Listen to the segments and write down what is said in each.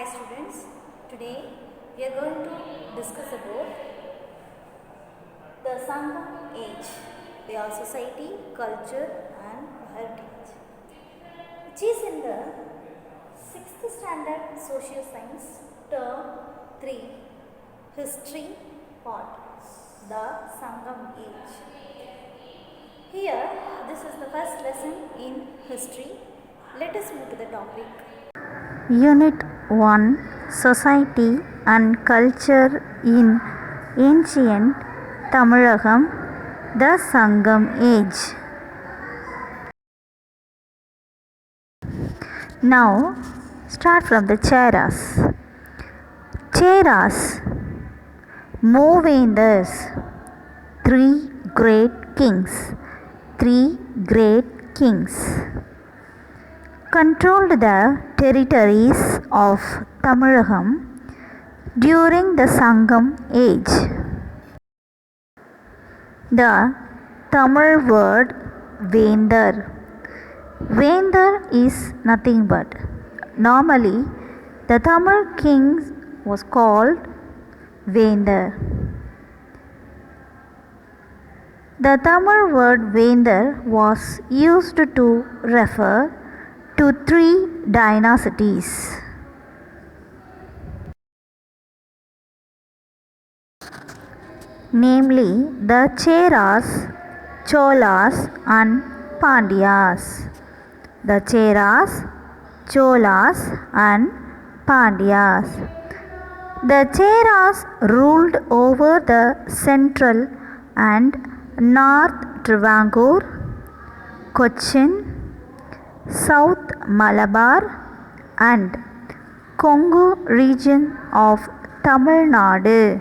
students, today we are going to discuss about the Sangam age, their society, culture and heritage, which is in the 6th standard social science term 3 history part, the Sangam age. Here, this is the first lesson in history. Let us move to the topic. Unit 1 Society and Culture in Ancient Tamilagam, the Sangam Age. Now, start from the Cheras. Cheras, Movenders, three great kings. Controlled the territories of Tamilagam during the Sangam age. The Tamil word Vendar. Vendar is nothing but. Normally, the Tamil king was called Vendar. The Tamil word Vendar was used to refer to three dynasties. Namely, the Cheras, Cholas and Pandyas. The Cheras, Cholas and Pandyas. The Cheras ruled over the central and north Travancore, Cochin, South Malabar and Kongu region of Tamil Nadu.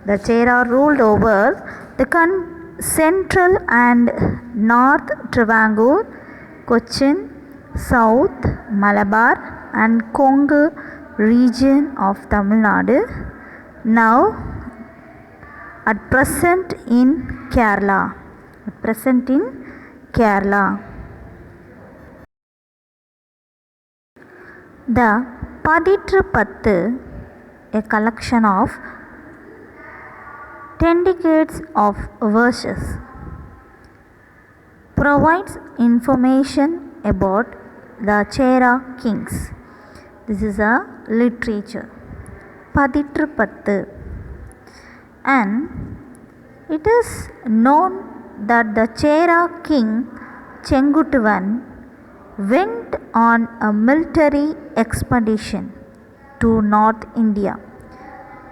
The Chera ruled over the central and north Travancore, Cochin, South Malabar and Kongu region of Tamil Nadu. Now at present in Kerala. The Paditru Pattu, a collection of 10 decades of verses, provides information about the Chera kings. This is a literature. Paditru Pattu. And it is known that the Chera king Chengutuvan went on a military expedition to North India.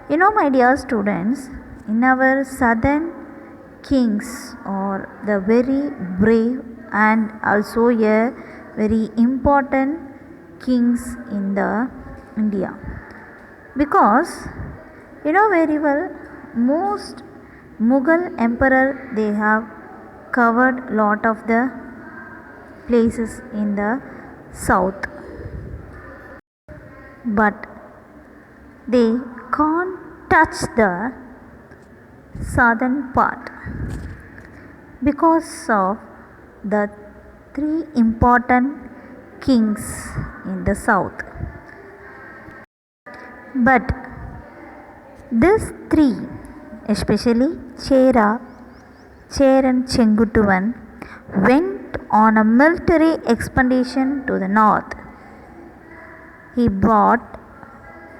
You know, my dear students, in our southern kings are the very brave and also a very important kings in the India, because you know very well most Mughal emperor, they have covered lot of the places in the south, but they can't touch the southern part because of the three important kings in the south. But these three, especially Cheran Chengutuvan, went on a military expedition to the north. He brought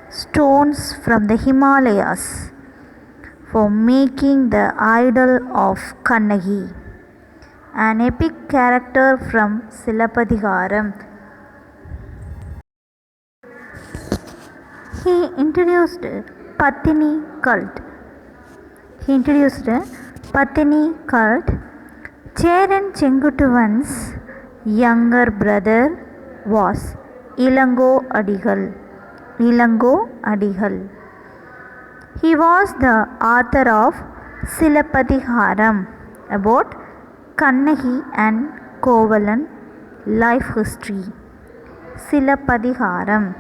stones from the Himalayas for making the idol of Kannagi, an epic character from Silappatikaram. He introduced Pattini cult. Cheran Chengutuvan's younger brother was Ilango Adigal. He was the author of Silappatikaram about Kannagi and Kovalan life history. Silappatikaram.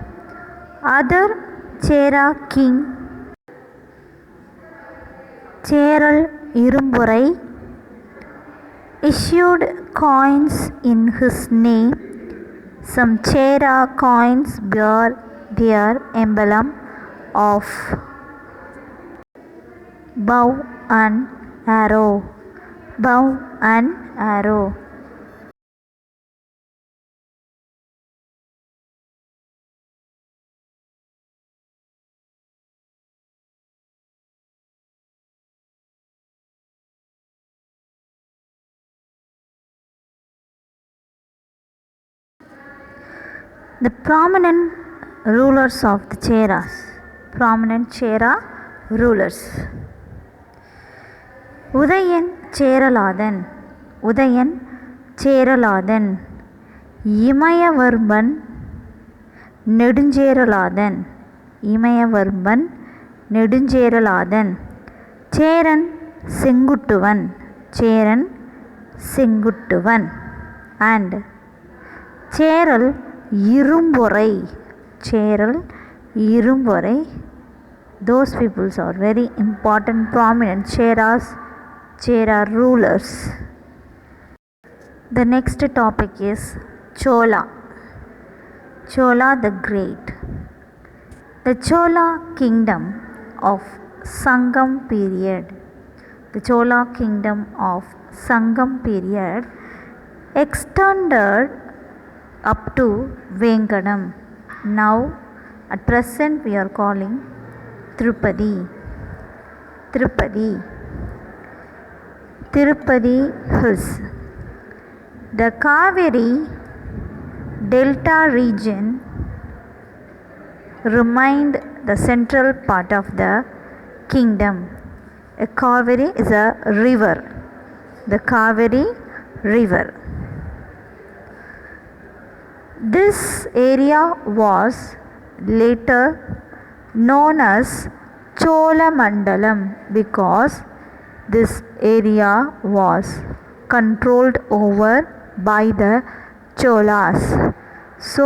Other Chera king Cheral Irumburai issued coins in his name. Some Chera coins bear their emblem of bow and arrow. Bow and arrow. The prominent rulers of the Cheras. Prominent Chera rulers. Udayan Cheralathan. Udayan Cheralathan. Imayavarman Neduncheralathan. Imayavarman Neduncheralathan. Cheran Senguttuvan. Cheran Senguttuvan. And Cheral Irumporai. Cheral Irumporai. Those peoples are very important, prominent Cheras, Chera rulers. The next topic is Chola. Chola the Great. The Chola kingdom of Sangam period. The Chola kingdom of Sangam period extended up to Vengadam. Now at present we are calling Tirupati. Tirupati. Tirupati Hills. The Kaveri Delta region remained the central part of the kingdom. A Kaveri is a river. The Kaveri river. This area was later known as Cholamandalam because this area was controlled over by the Cholas. So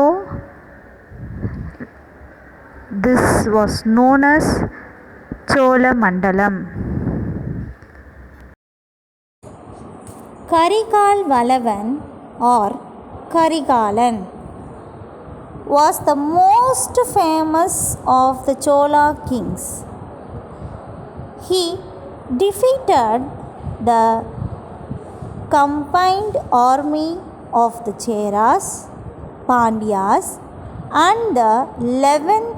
this was known as Cholamandalam. Karikal Valavan or Karigalan was the most famous of the Chola kings. He defeated the combined army of the Cheras, Pandyas and the 11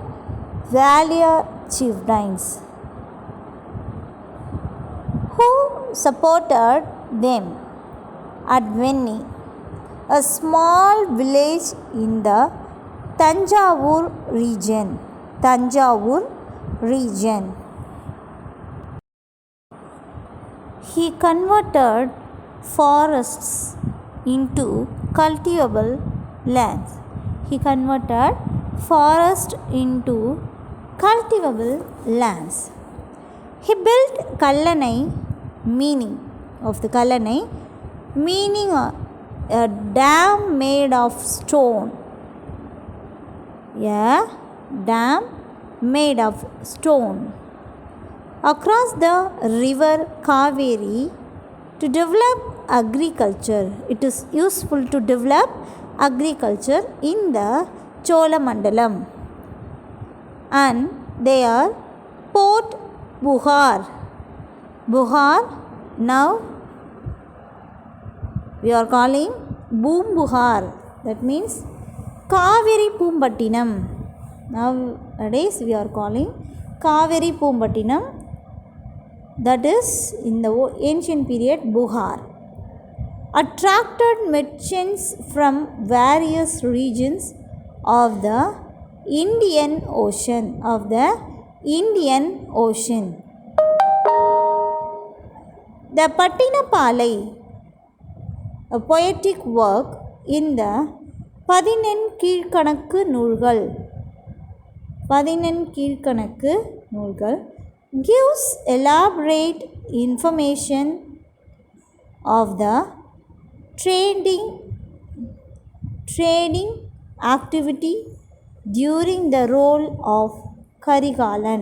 warrior chieftains who supported them at Venni, a small village in the Tanjavur region. Tanjavur region. He converted forests into cultivable lands. He converted forest into cultivable lands. He built Kallanai, meaning of the Kallanai, meaning a dam made of stone. A dam made of stone across the river Kaveri to develop agriculture. It is useful to develop agriculture in the Cholamandalam. And they are Port Buhar. Buhar now we are calling Boombuhar. That means Kaveri Pumpattinam. Nowadays we are calling Kaveri Pumpattinam. That is in the ancient period Buhar. Attracted merchants from various regions of the Indian Ocean. The Pattinapalai, a poetic work in the பதினெண் கீழ்கணக்கு நூல்கள். பதினெண் கீழ்கணக்கு நூல்கள் gives elaborate information of the trading activity during the role of Karigalan.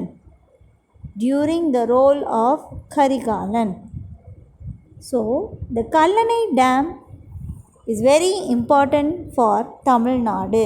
So the Kallanai Dam is very important for Tamil Nadu.